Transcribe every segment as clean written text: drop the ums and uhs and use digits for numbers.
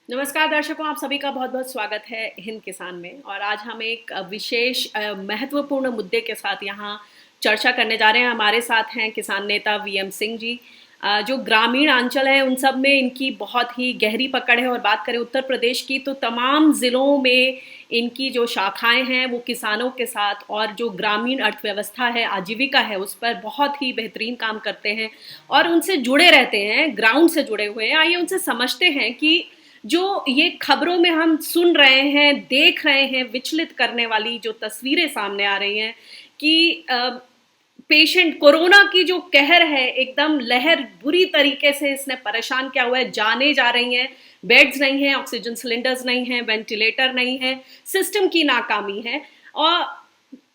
नमस्कार दर्शकों, आप सभी का बहुत बहुत स्वागत है हिंद किसान में। और आज हम एक विशेष महत्वपूर्ण मुद्दे के साथ यहाँ चर्चा करने जा रहे हैं। हमारे साथ हैं किसान नेता वीएम सिंह जी। जो ग्रामीण अंचल हैं उन सब में इनकी बहुत ही गहरी पकड़ है। और बात करें उत्तर प्रदेश की तो तमाम ज़िलों में इनकी जो शाखाएं हैं वो किसानों के साथ और जो ग्रामीण अर्थव्यवस्था है, आजीविका है, उस पर बहुत ही बेहतरीन काम करते हैं और उनसे जुड़े रहते हैं, ग्राउंड से जुड़े हुए हैं। आइए उनसे समझते हैं कि जो ये खबरों में हम सुन रहे हैं, देख रहे हैं, विचलित करने वाली जो तस्वीरें सामने आ रही हैं कि पेशेंट कोरोना की जो कहर है, एकदम लहर बुरी तरीके से इसने परेशान किया हुआ है। जाने जा रही हैं, बेड्स नहीं हैं, ऑक्सीजन सिलेंडर्स नहीं हैं, वेंटिलेटर नहीं है, सिस्टम की नाकामी है। और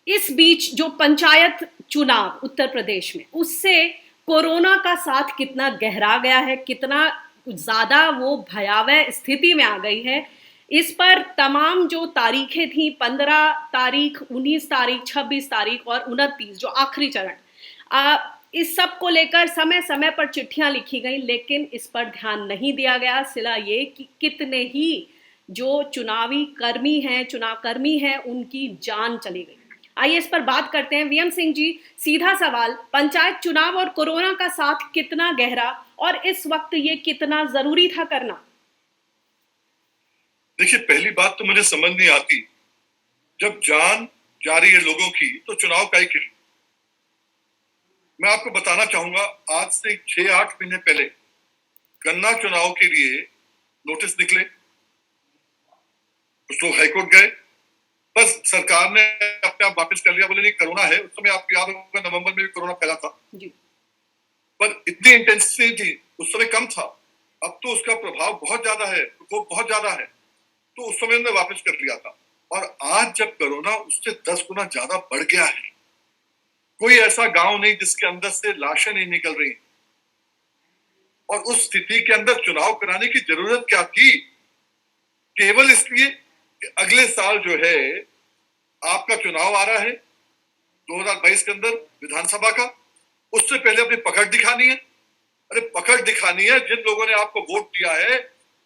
इस बीच जो पंचायत चुनाव उत्तर प्रदेश में, उससे कोरोना का साथ कितना गहरा गया है, कितना ज्यादा वो भयावह स्थिति में आ गई है, इस पर तमाम जो तारीखें थी, 15 तारीख, 19 तारीख, 26 तारीख और 29 जो आखिरी चरण, इस सब को लेकर समय समय पर चिट्ठियां लिखी गई, लेकिन इस पर ध्यान नहीं दिया गया। सिला ये कि कितने ही जो चुनावी कर्मी हैं, चुनाव कर्मी हैं, उनकी जान चली गई। आइए इस पर बात करते हैं। वीएम सिंह जी, सीधा सवाल, पंचायत चुनाव और कोरोना का साथ कितना गहरा और इस वक्त ये कितना जरूरी था करना? देखिए, पहली बात तो मुझे समझ नहीं आती, जब जान जा रही है लोगों की तो चुनाव काहे के लिए। मैं आपको बताना चाहूंगा, आज से 6-8 महीने पहले गन्ना चुनाव के लिए नोटिस निकले, कुछ लोग हाईकोर्ट गए, बस सरकार ने अपने आप वापस कर लिया, बोले नहीं कोरोना है। उस समय आपको याद होगा नवंबर में भी कोरोना फैला था जी। पर इतनी इंटेंसिटी थी उस समय कम था। अब तो उसका प्रभाव बहुत ज्यादा है, प्रकोप बहुत ज्यादा है, तो उस समय उन्होंने वापस कर लिया था। और आज जब कोरोना उससे 10 गुना ज्यादा बढ़ गया है, कोई ऐसा गांव नहीं जिसके अंदर से लाशें नहीं निकल रही, और उस स्थिति के अंदर चुनाव कराने की जरूरत क्या थी? केवल इसलिए कि अगले साल जो है आपका चुनाव आ रहा है 2022 के अंदर विधानसभा का, उससे पहले अपनी पकड़ दिखानी है। अरे पकड़ दिखानी है, जिन लोगों ने आपको वोट दिया है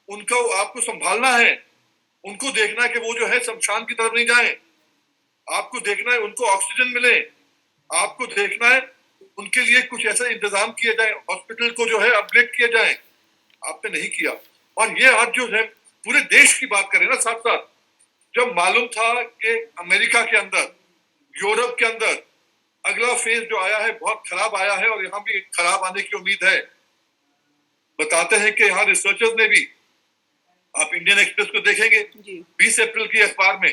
उनको आपको संभालना है, उनको देखना है कि वो जो है शमशान की तरफ नहीं जाए, आपको देखना है उनको ऑक्सीजन मिले, आपको देखना है उनके लिए कुछ ऐसा इंतजाम किए जाए, हॉस्पिटल को जो है अपग्रेड किया जाए। आपने नहीं किया। और ये आज जो है पूरे देश की बात करें ना, साथ साथ जब मालूम था कि अमेरिका के अंदर, यूरोप के अंदर अगला फेज जो आया है बहुत खराब आया है और यहाँ भी खराब आने की उम्मीद है। बताते हैं कि यहाँ रिसर्चर्स ने भी, आप इंडियन एक्सप्रेस को देखेंगे, 20 अप्रैल की अखबार में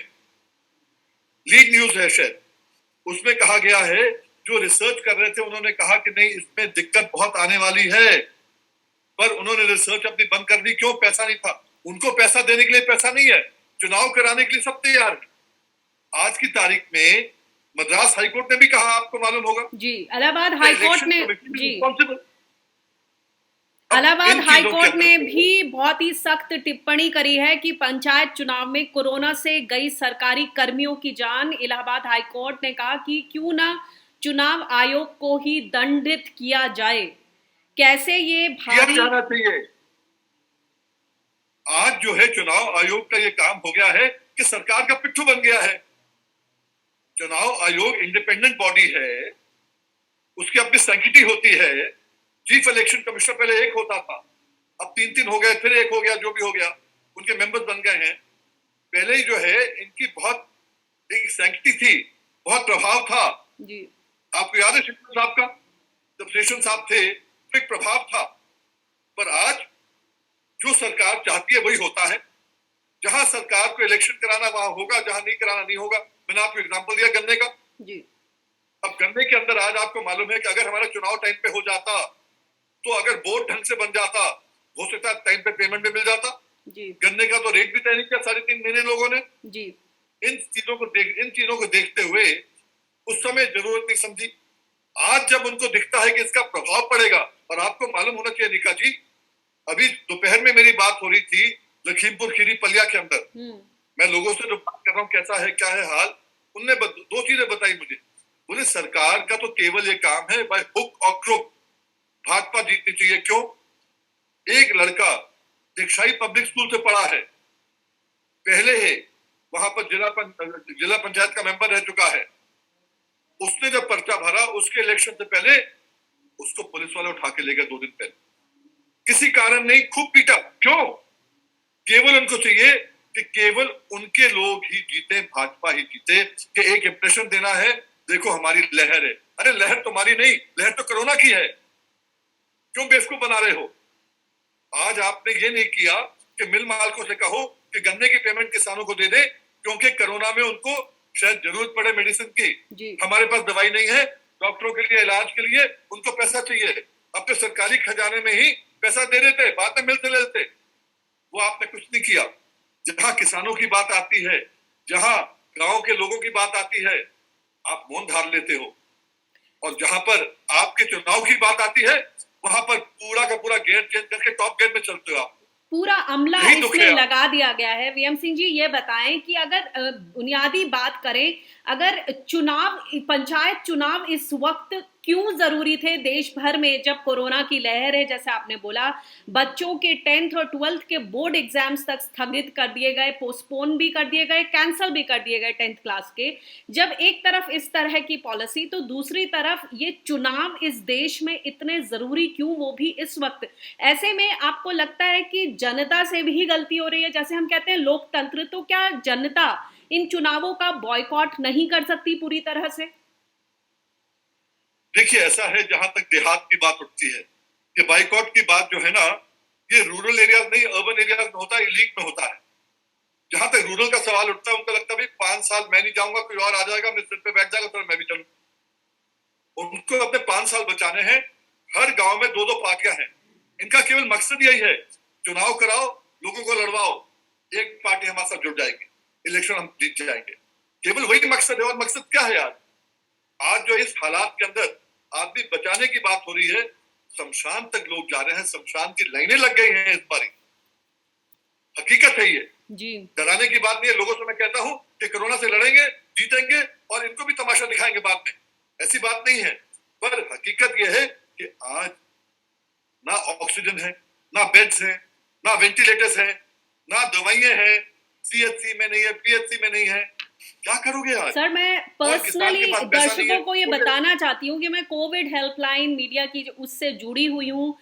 लीड न्यूज है शायद, उसमें कहा गया है, जो रिसर्च कर रहे थे उन्होंने कहा कि नहीं इसमें दिक्कत बहुत आने वाली है, पर उन्होंने रिसर्च अपनी बंद कर दी। क्यों? पैसा नहीं था। उनको पैसा देने के लिए पैसा नहीं है, चुनाव कराने के लिए सब तैयार है। आज की तारीख में मद्रास हाईकोर्ट ने भी कहा, आपको मालूम होगा जी, इलाहाबाद हाईकोर्ट ने, जी, इलाहाबाद हाईकोर्ट ने भी बहुत ही सख्त टिप्पणी करी है कि पंचायत चुनाव में कोरोना से गई सरकारी कर्मियों की जान। इलाहाबाद हाईकोर्ट ने कहा कि क्यों ना चुनाव आयोग को ही दंडित किया जाए। कैसे ये भारी जाना चाहिए। आज जो है चुनाव आयोग का ये काम हो गया है कि सरकार का पिट्ठू बन गया है। चुनाव आयोग इंडिपेंडेंट बॉडी है, उसकी अपनी सैंक्टिटी होती है। चीफ इलेक्शन कमिश्नर पहले एक होता था, अब 3-3 हो गए, फिर एक हो गया, जो भी हो गया, उनके मेंबर्स बन गए हैं। पहले ही जो है इनकी बहुत एक सैंक्टिटी थी, बहुत प्रभाव था जी। आपको याद है शेषन साहब का, जब शेषन साहब थे तो एक प्रभाव था। पर आज जो सरकार चाहती है वही होता है। जहां सरकार को इलेक्शन कराना वहां होगा, जहां नहीं कराना नहीं होगा। मैंने आपको एग्जांपल दिया गन्ने का। जी। अब गन्ने के अंदर आज आपको मालूम है कि अगर हमारा चुनाव टाइम पे हो जाता, तो अगर बोर्ड ढंग से बन जाता, हो सकता है टाइम पे पेमेंट भी मिल जाता। जी। गन्ने का तो रेट भी तय नहीं किया 3.5 महीने लोगों ने। जी। इन चीजों को देखते हुए उस समय जरूरत नहीं समझी। आज जब उनको दिखता है कि इसका प्रभाव पड़ेगा, और आपको मालूम होना चाहिए निका जी, अभी दोपहर में मेरी बात हो रही थी लखीमपुर खीरी पलिया के अंदर, मैं लोगों से जो बात कर रहा हूँ कैसा है क्या है हाल, उनने दो चीजें बताई मुझे। बोले सरकार का तो केवल ये काम है बाय हुक और क्रुक भाजपा जीतनी चाहिए। क्यों? एक लड़का दिक्षाई पब्लिक स्कूल से पढ़ा है, पहले है वहां पर जिला पंचायत का मेंबर रह चुका है। उसने जब पर्चा भरा उसके इलेक्शन से पहले उसको पुलिस वाले उठा के ले गए 2 दिन पहले, किसी कारण नहीं, खूब पीटा। क्यों? केवल उनको चाहिए कि केवल उनके लोग ही जीते, भाजपा ही जीते, कि एक इंप्रेशन देना है, देखो हमारी लहर है। अरे लहर तुम्हारी नहीं, लहर तो कोरोना की है, क्यों बेवकूफ बना रहे हो? आज आपने ये नहीं किया कि मिल मालिकों से कहो कि गन्ने की पेमेंट किसानों को दे दे, क्योंकि कोरोना में उनको शायद जरूरत पड़े मेडिसिन की, हमारे पास दवाई नहीं है, डॉक्टरों के लिए इलाज के लिए उनको पैसा चाहिए, अब तो सरकारी खजाने में ही पैसा दे देते, बाद में मिलते लेते। वो आपने कुछ नहीं किया। जहां किसानों की बात आती है, जहां गांव के लोगों की बात आती है, आप मौन धार लेते हो, और जहां पर आपके चुनाव की बात आती है वहां पर पूरा का पूरा गेयर चेंज करके टॉप गेयर में चलते हो आप। पूरा अमला यही दुख इसमें है लगा दिया गया है। वीएम सिंह जी ये बताएं कि अगर बुनियादी बात करें, अगर पंचायत चुनाव इस वक्त क्यों जरूरी थे देश भर में, जब कोरोना की लहर है, जैसे आपने बोला बच्चों के 10th और 12th के बोर्ड एग्जाम्स तक स्थगित कर दिए गए, पोस्टपोन भी कर दिए गए, कैंसिल भी कर दिए गए 10th क्लास के। जब एक तरफ इस तरह की पॉलिसी, तो दूसरी तरफ ये चुनाव इस देश में इतने जरूरी क्यों, वो भी इस वक्त? ऐसे में आपको लगता है कि जनता से भी गलती हो रही है? जैसे हम कहते हैं लोकतंत्र, तो क्या जनता इन चुनावों का बॉयकॉट नहीं कर सकती पूरी तरह से? देखिए ऐसा है, जहां तक देहात की बात उठती है कि बाइकआउट की बात जो है ना, ये रूरल एरियाज नहीं अर्बन एरियाज में होता है, इलीट में होता है। जहां तक रूरल का सवाल उठता है, उनको लगता है भाई 5 साल मैं नहीं जाऊंगा, कोई और आ जाएगा मेरे सिर पे बैठ जाएगा तो मैं भी चलूं। उनको अपने 5 साल बचाने हैं। हर गांव में 2-2 पार्टियां हैं, इनका केवल मकसद यही है, चुनाव कराओ, लोगों को लड़वाओ, एक पार्टी हमारे साथ जुड़ जाएगी, इलेक्शन हम जीत जाएंगे। केवल वही मकसद है। और मकसद क्या है यार? आज जो इस हालात के अंदर आदमी बचाने की बात हो रही है, शमशान तक लोग जा रहे हैं, शमशान की लाइनें लग गई हैं इस बारी। हकीकत है ये, जी डराने की बात नहीं है। लोगों से मैं कहता हूं कि कोरोना से लड़ेंगे, जीतेंगे और इनको भी तमाशा दिखाएंगे बाद में, ऐसी बात नहीं है। पर हकीकत यह है कि आज ना ऑक्सीजन है, ना बेड्स है, ना वेंटिलेटर्स है, ना दवाइयां हैं, सीएचसी में नहीं है, पीएचसी में नहीं है। क्या करोगे आज? सर, मैं पर्सनली दर्शकों को ये बताना चाहती हूँ कि मैं कोविड हेल्पलाइन मीडिया की उससे जुड़ी हुई हूँ।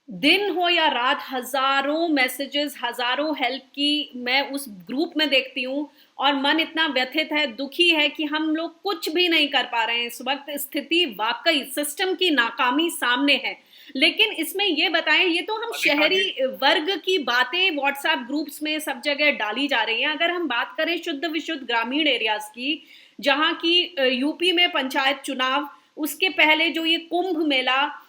दिन हो या रात, हजारों मैसेजेस, हजारों हेल्प की मैं उस ग्रुप में देखती हूँ, और मन इतना व्यथित है, दुखी है कि हम लोग कुछ भी नहीं कर पा रहे हैं इस वक्त। स्थिति वाकई सिस्टम की नाकामी सामने है। लेकिन इसमें ये बताएं, ये तो हम शहरी वर्ग की बातें व्हाट्सएप ग्रुप्स में सब जगह डाली जा रही हैं। अगर हम बात करें शुद्ध विशुद्ध ग्रामीण एरियाज की, जहां की यूपी में पंचायत चुनाव, उसके पहले जो ये कुंभ मेला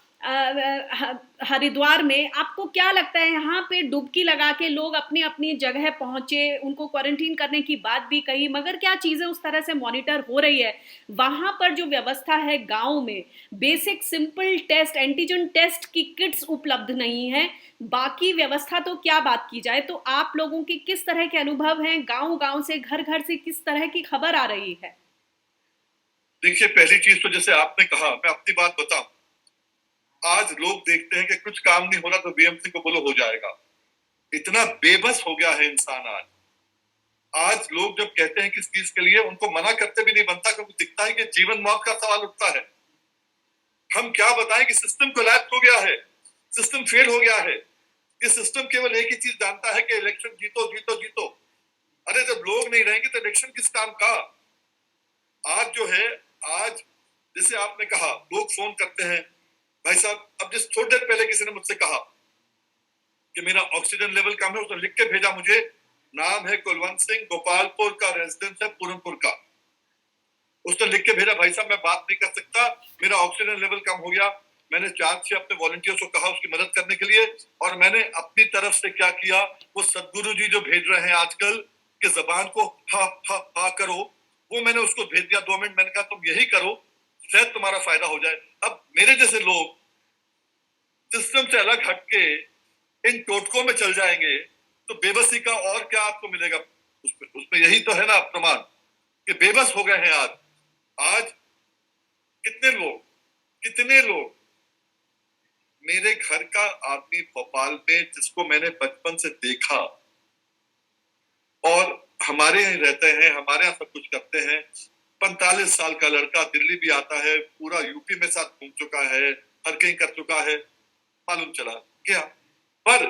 हरिद्वार में, आपको क्या लगता है यहाँ पे डुबकी लगा के लोग अपनी अपनी जगह पहुंचे, उनको क्वारंटीन करने की बात भी कही, मगर क्या चीजें उस तरह से मॉनिटर हो रही है? वहां पर जो व्यवस्था है गांव में, basic simple test, antigen test की किट्स उपलब्ध नहीं है, बाकी व्यवस्था तो क्या बात की जाए। तो आप लोगों के किस तरह के अनुभव हैं? गांव गांव से, घर घर से किस तरह की खबर आ रही है? देखिए पहली चीज तो जैसे आपने कहा, मैं अपनी बात बताऊं, आज लोग देखते हैं कि कुछ काम नहीं हो रहा तो बीएमसी को बोलो हो जाएगा। इतना बेबस हो गया है इंसान आज। आज लोग जब कहते हैं किस चीज के लिए, उनको मना करते भी नहीं बनता, क्योंकि दिखता है कि जीवन मौत का सवाल उठता है। हम क्या बताएं कि सिस्टम कोलैप्स हो गया है, सिस्टम फेल हो गया है। ये सिस्टम केवल एक ही चीज जानता है कि इलेक्शन जीतो जीतो जीतो। अरे जब लोग नहीं रहेंगे तो इलेक्शन किस काम का? आज जो है, आज जैसे आपने कहा लोग फोन करते हैं, भाई साहब अब जिस थोड़ी देर पहले किसी ने मुझसे कहा कि मेरा ऑक्सीजन लेवल कम है, उसने लिख के भेजा मुझे, नाम है कुलवंत सिंह, गोपालपुर का रेजिडेंस है, पूरनपुर का। उसने लिख के भेजा, भाई साहब मैं बात नहीं कर सकता, मेरा ऑक्सीजन लेवल कम हो गया। मैंने 4 अपने वॉलंटियर्स को कहा उसकी मदद करने के लिए, और मैंने अपनी तरफ से क्या किया, वो सदगुरु जी जो भेज रहे हैं आजकल कि जबान को हा हा हा करो, वो मैंने उसको भेज दिया 2 मिनट। मैंने कहा तुम यही करो, शायद तुम्हारा फायदा हो जाए। अब मेरे जैसे लोग सिस्टम से अलग हटके इन टोटकों में चल जाएंगे तो बेबसी का और क्या आपको मिलेगा? उसमें यही तो है ना प्रमाण कि बेबस हो गए हैं आज। आज कितने लोग मेरे घर का आदमी भोपाल में, जिसको मैंने बचपन से देखा और हमारे यहाँ रहते हैं, हमारे यहाँ सब कुछ करते हैं, 45 साल का लड़का दिल्ली भी आता है, पूरा यूपी में साथ घूम चुका है, हर कहीं कर चुका है, मालूम चला क्या। पर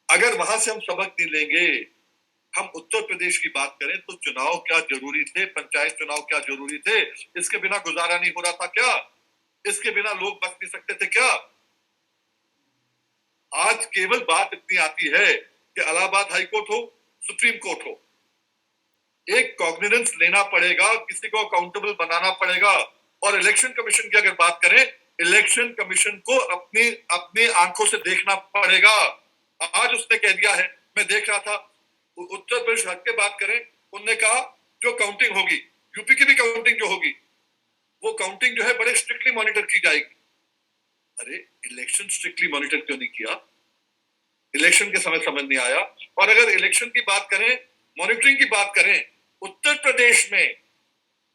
अगर वहां से हम सबक नहीं लेंगे, हम उत्तर प्रदेश की बात करें तो चुनाव क्या जरूरी थे, पंचायत चुनाव क्या जरूरी थे, इसके बिना गुजारा नहीं हो रहा था क्या, इसके बिना लोग बच नहीं सकते थे क्या। आज केवल बात इतनी आती है कि इलाहाबाद हाईकोर्ट हो, सुप्रीम कोर्ट हो, एक कॉग्निजेंस लेना पड़ेगा, किसी को अकाउंटेबल बनाना पड़ेगा। और इलेक्शन कमीशन की अगर बात करें, इलेक्शन कमीशन को अपनी अपनी आंखों से देखना पड़ेगा। आज उसने कह दिया है, मैं देख रहा था, उत्तर प्रदेश हक के बात करें, उनने कहा जो काउंटिंग होगी, यूपी की भी काउंटिंग जो होगी, वो काउंटिंग जो है बड़े स्ट्रिक्टली मॉनिटर की जाएगी। अरे इलेक्शन स्ट्रिक्टली मॉनिटर क्यों नहीं किया, इलेक्शन के समय समझ नहीं आया। और अगर इलेक्शन की बात करें, मॉनिटरिंग की बात करें, उत्तर प्रदेश में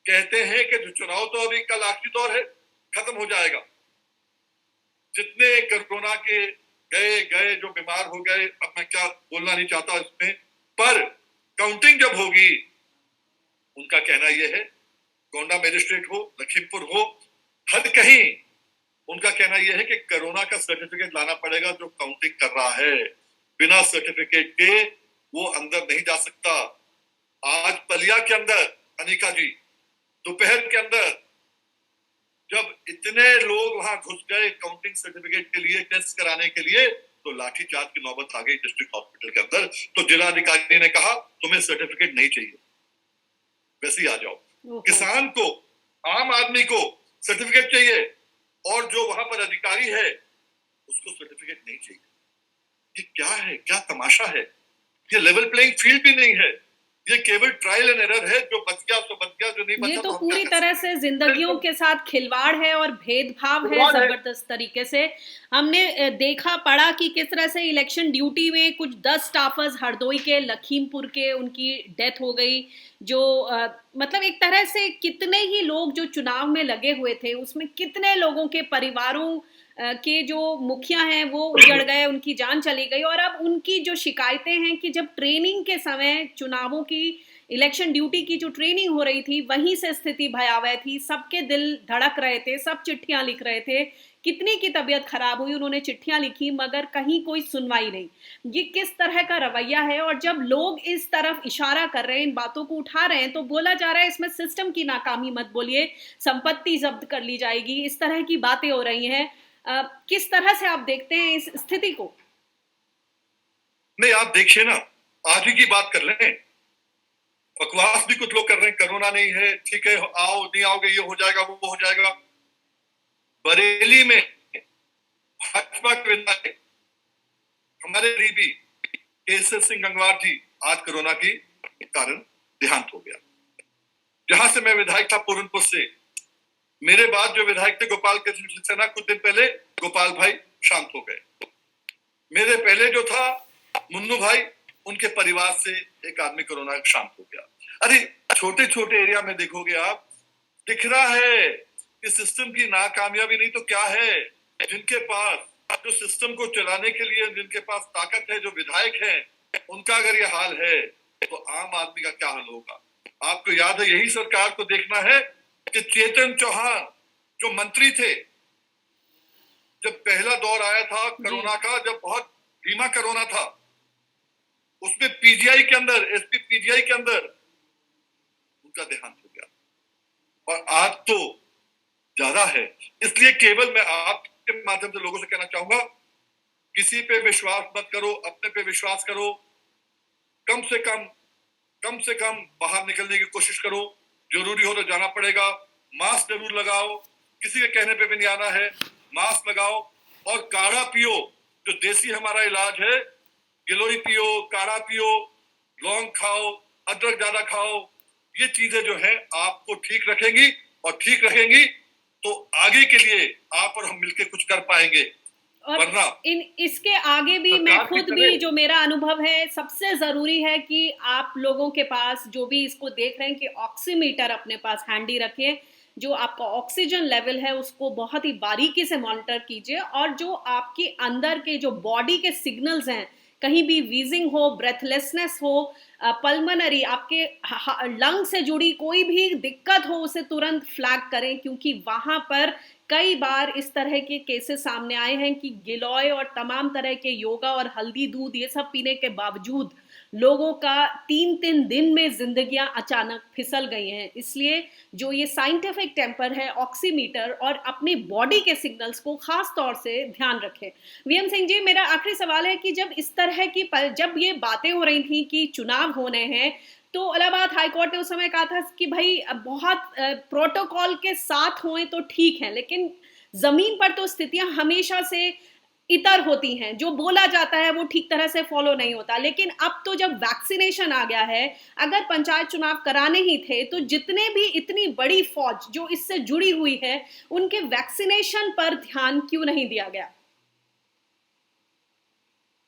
कहते हैं कि जो चुनाव तो अभी कल आखिरी दौर है, खत्म हो जाएगा, जितने कोरोना के गए गए, जो बीमार हो गए, अब मैं क्या बोलना नहीं चाहता इसमें, पर काउंटिंग जब होगी, उनका कहना यह है, गोंडा मजिस्ट्रेट हो, लखीमपुर हो, हर कहीं उनका कहना यह है कि कोरोना का सर्टिफिकेट लाना पड़ेगा जो काउंटिंग कर रहा है, बिना सर्टिफिकेट के वो अंदर नहीं जा सकता। आज पलिया के अंदर, अनिका जी, दोपहर के अंदर जब इतने लोग वहां घुस गए काउंटिंग सर्टिफिकेट के लिए, टेस्ट कराने के लिए, तो लाठीचार्ज की नौबत आ गई डिस्ट्रिक्ट हॉस्पिटल के अंदर। तो जिलाधिकारी ने कहा तुम्हें सर्टिफिकेट नहीं चाहिए, वैसे ही आ जाओ। किसान को, आम आदमी को सर्टिफिकेट चाहिए, और जो वहां पर अधिकारी है उसको सर्टिफिकेट नहीं चाहिए। ये क्या है, क्या तमाशा है, ये लेवल प्लेइंग फील्ड भी नहीं है, ये केवल ट्रायल एंड एरर है, जो बच गया तो बच गया, जो नहीं बचा ये तो तो पूरी तरह से जिंदगियों के साथ खिलवाड़ है और भेदभाव है जबरदस्त तरीके से। हमने देखा पढ़ा कि किस तरह से इलेक्शन ड्यूटी में कुछ 10 स्टाफर्स हरदोई के, लखीमपुर के, उनकी डेथ हो गई। जो मतलब एक तरह से कितने ही लोग जो चुनाव में लगे हुए थे, उसमें कितने लोगों के परिवारों के जो मुखिया हैं वो उजड़ गए, उनकी जान चली गई। और अब उनकी जो शिकायतें हैं कि जब ट्रेनिंग के समय चुनावों की, इलेक्शन ड्यूटी की जो ट्रेनिंग हो रही थी, वहीं से स्थिति भयावह थी, सबके दिल धड़क रहे थे, सब चिट्ठियां लिख रहे थे, कितनी की तबीयत खराब हुई, उन्होंने चिट्ठियां लिखी, मगर कहीं कोई सुनवाई नहीं। ये किस तरह का रवैया है। और जब लोग इस तरफ इशारा कर रहे हैं, इन बातों को उठा रहे हैं, तो बोला जा रहा है इसमें सिस्टम की नाकामी मत बोलिए, संपत्ति जब्त कर ली जाएगी, इस तरह की बातें हो रही हैं। किस तरह से आप देखते हैं इस स्थिति को? नहीं, आप देखिए ना, आज ही की बात कर लें, बकवास भी कुछ लोग कर रहे हैं, कोरोना नहीं है, ठीक है, आओ, नहीं आओगे, ये हो जाएगा, वो हो जाएगा। बरेली में भाजपा के विधायक, हमारे करीबी केसर सिंह गंगवार जी, आज कोरोना के कारण देहांत हो गया। जहां से मैं विधायक था पूरनपुर से, मेरे बाद जो विधायक थे गोपाल कृष्ण सिन्हा, कुछ दिन पहले गोपाल भाई शांत हो गए। मेरे पहले जो था मुन्नू भाई, उनके परिवार से एक आदमी कोरोना शांत हो गया। अरे छोटे छोटे एरिया में देखोगे आप, दिख रहा है कि सिस्टम की नाकामयाबी नहीं तो क्या है। जिनके पास जो सिस्टम को चलाने के लिए जिनके पास ताकत है, जो विधायक हैं, उनका अगर ये हाल है तो आम आदमी का क्या हाल होगा। आपको याद है, यही सरकार को देखना है कि चेतन चौहान जो मंत्री थे, जब पहला दौर आया था कोरोना का, जब बहुत धीमा कोरोना था, उसमें पीजीआई के अंदर, एसपी पीजीआई के अंदर उनका देहांत हो गया। और आज तो ज्यादा है। इसलिए केवल मैं आपके माध्यम से लोगों से कहना चाहूंगा, किसी पे विश्वास मत करो, अपने पे विश्वास करो। कम से कम बाहर निकलने की कोशिश करो, जरूरी हो तो जाना पड़ेगा, मास्क जरूर लगाओ, किसी के कहने पे भी नहीं आना है, मास्क लगाओ। और काढ़ा पियो, जो देसी हमारा इलाज है, गिलोई पियो, काढ़ा पियो, लौंग खाओ, अदरक ज्यादा खाओ। ये चीजें जो है आपको ठीक रखेंगी, और ठीक रखेंगी तो आगे के लिए आप और हम मिलकर कुछ कर पाएंगे। और इसके आगे भी मैं खुद भी, जो मेरा अनुभव है, सबसे जरूरी है कि आप लोगों के पास, जो भी इसको देख रहे हैं, कि ऑक्सीमीटर अपने पास हैंडी रखें। जो आपका ऑक्सीजन लेवल है उसको बहुत ही बारीकी से मॉनिटर कीजिए, और जो आपके अंदर के जो बॉडी के सिग्नल्स हैं, कहीं भी वीजिंग हो, ब्रेथलेसनेस हो, पल्मनरी आपके लंग से जुड़ी कोई भी दिक्कत हो, उसे तुरंत फ्लैग करें, क्योंकि वहां पर कई बार इस तरह के केसेस सामने आए हैं कि गिलोय और तमाम तरह के योगा और हल्दी दूध ये सब पीने के बावजूद लोगों का 3-3 दिन में जिंदगियां अचानक फिसल गई हैं। इसलिए जो ये साइंटिफिक टेम्पर है, ऑक्सीमीटर और अपनी बॉडी के सिग्नल्स को खास तौर से ध्यान रखें। वीएम सिंह जी, मेरा आखिरी सवाल है कि जब इस तरह की जब ये बातें हो रही थी कि चुनाव होने हैं, तो इलाहाबाद हाईकोर्ट ने उस समय कहा था कि भाई बहुत प्रोटोकॉल के साथ हों तो ठीक है, लेकिन जमीन पर तो स्थितियां हमेशा से इतर होती हैं, जो बोला जाता है वो ठीक तरह से फॉलो नहीं होता। लेकिन अब तो जब वैक्सीनेशन आ गया है, अगर पंचायत चुनाव कराने ही थे तो जितने भी इतनी बड़ी फौज जो इससे जुड़ी हुई है, उनके वैक्सीनेशन पर ध्यान क्यों नहीं दिया गया?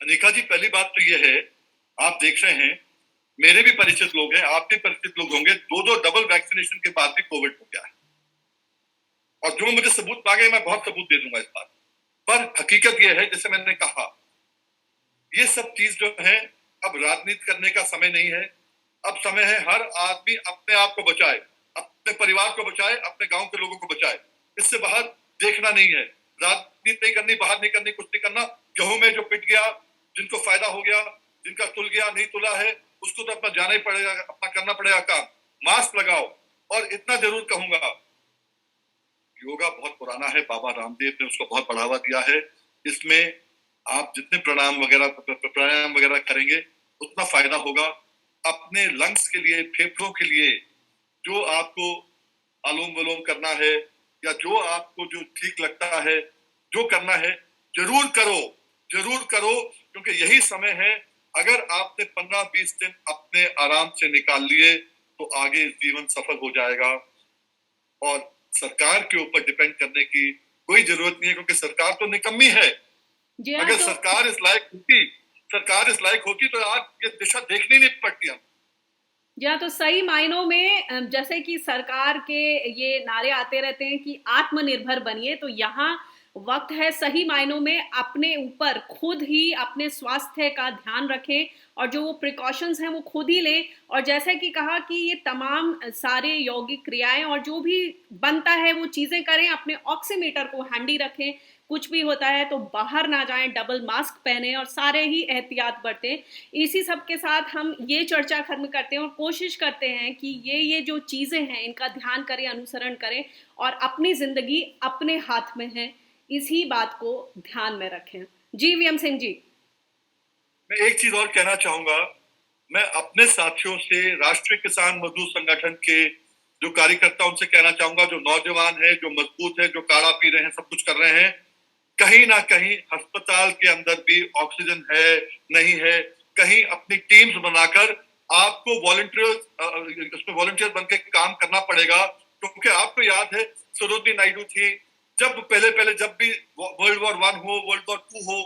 अनिका जी, पहली बात तो ये है, आप देख रहे हैं, मेरे भी परिचित लोग हैं, आपके परिचित लोग होंगे, 2-2 डबल वैक्सीनेशन के बाद भी कोविड हो गया है। और जो मुझे सबूत मांगे मैं बहुत सबूत दे दूंगा इस बात पर। हकीकत यह है, जैसे मैंने कहा, ये सब चीज जो है, अब राजनीति करने का समय नहीं है। अब समय है हर आदमी अपने आप को बचाए, अपने परिवार को बचाए, अपने गांव के लोगों को बचाए। इससे बाहर देखना नहीं है, राजनीति नहीं करनी, बाहर नहीं करनी, कुछ नहीं करना। गेहूं में जो पिट गया, जिनको फायदा हो गया, जिनका तुल गया, नहीं तुला है, उसको तो अपना जाना ही पड़ेगा, अपना करना पड़ेगा काम। मास्क लगाओ। और इतना जरूर कहूंगा, योगा बहुत पुराना है, बाबा रामदेव ने उसको बहुत बढ़ावा दिया है। इसमें आप जितने प्राणायाम वगैरह करेंगे उतना फायदा होगा। अपने लंग्स के लिए, फेफड़ों के लिए जो आपको अनुलोम विलोम करना है, या जो आपको जो ठीक लगता है, जो करना है, जरूर करो, जरूर करो, क्योंकि यही समय है। अगर आपने 15-20 दिन अपने आराम से निकाल लिए तो आगे जीवन सफल हो जाएगा। और सरकार के ऊपर डिपेंड करने की कोई जरूरत नहीं है, क्योंकि सरकार तो निकम्मी है। अगर सरकार सरकार इस लायक होती तो आज ये दिशा देखनी नहीं पड़ती हम। जी हाँ, तो सही मायनों में जैसे कि सरकार के ये नारे आते रहते हैं कि आत्मनिर्भर बनिए, तो यहाँ वक्त है सही मायनों में अपने ऊपर खुद ही अपने स्वास्थ्य का ध्यान रखें, और जो वो प्रिकॉशंस हैं वो खुद ही लें। और जैसे कि कहा कि ये तमाम सारे यौगिक क्रियाएं और जो भी बनता है वो चीज़ें करें, अपने ऑक्सीमीटर को हैंडी रखें, कुछ भी होता है तो बाहर ना जाएं, डबल मास्क पहने और सारे ही एहतियात बरतें। इसी सब के साथ हम ये चर्चा खत्म करते हैं और कोशिश करते हैं कि ये जो चीज़ें हैं इनका ध्यान करें, अनुसरण करें, और अपनी जिंदगी अपने हाथ में है, इसी बात को ध्यान में रखें। जी वीएम सिंह जी। मैं एक चीज और कहना चाहूंगा। मैं अपने साथियों से, राष्ट्रीय किसान मजदूर संगठन के जो कार्यकर्ता, उनसे कहना चाहूंगा, जो नौजवान है, जो मजबूत है, जो काढ़ा पी रहे हैं, सब कुछ कर रहे हैं, कहीं ना कहीं अस्पताल के अंदर भी ऑक्सीजन है, नहीं है, कहीं अपनी टीम्स बनाकर आपको वॉलंटियर बन के काम करना पड़ेगा। क्योंकि आपको याद है, सरोजिनी नायडू थी, जब पहले जब भी वर्ल्ड वॉर 1 हो, वर्ल्ड वॉर 2 हो,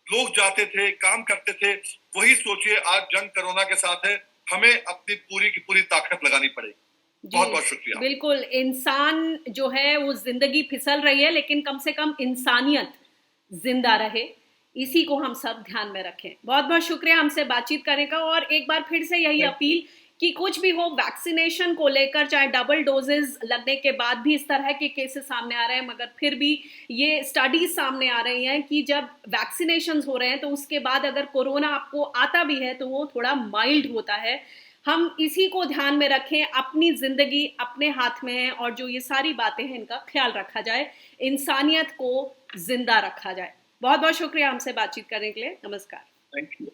लोग जाते थे, काम करते थे। वही सोचिए, आज जंग कोरोना के साथ है, हमें अपनी पूरी की पूरी ताकत लगानी पड़ेगी। बहुत बहुत शुक्रिया। बिल्कुल, इंसान जो है वो जिंदगी फिसल रही है, लेकिन कम से कम इंसानियत जिंदा रहे, इसी को हम सब ध्यान में रखें। बहुत बहुत शुक्रिया हमसे बातचीत करने का, और एक बार फिर से यही अपील कि कुछ भी हो, वैक्सीनेशन को लेकर चाहे डबल डोजेस लगने के बाद भी इस तरह के केसेस सामने आ रहे हैं, मगर फिर भी ये स्टडीज सामने आ रही हैं कि जब वैक्सीनेशन हो रहे हैं तो उसके बाद अगर कोरोना आपको आता भी है तो वो थोड़ा माइल्ड होता है। हम इसी को ध्यान में रखें, अपनी जिंदगी अपने हाथ में है, और जो ये सारी बातें हैं इनका ख्याल रखा जाए, इंसानियत को जिंदा रखा जाए। बहुत बहुत शुक्रिया हमसे बातचीत करने के लिए। नमस्कार। Thank you.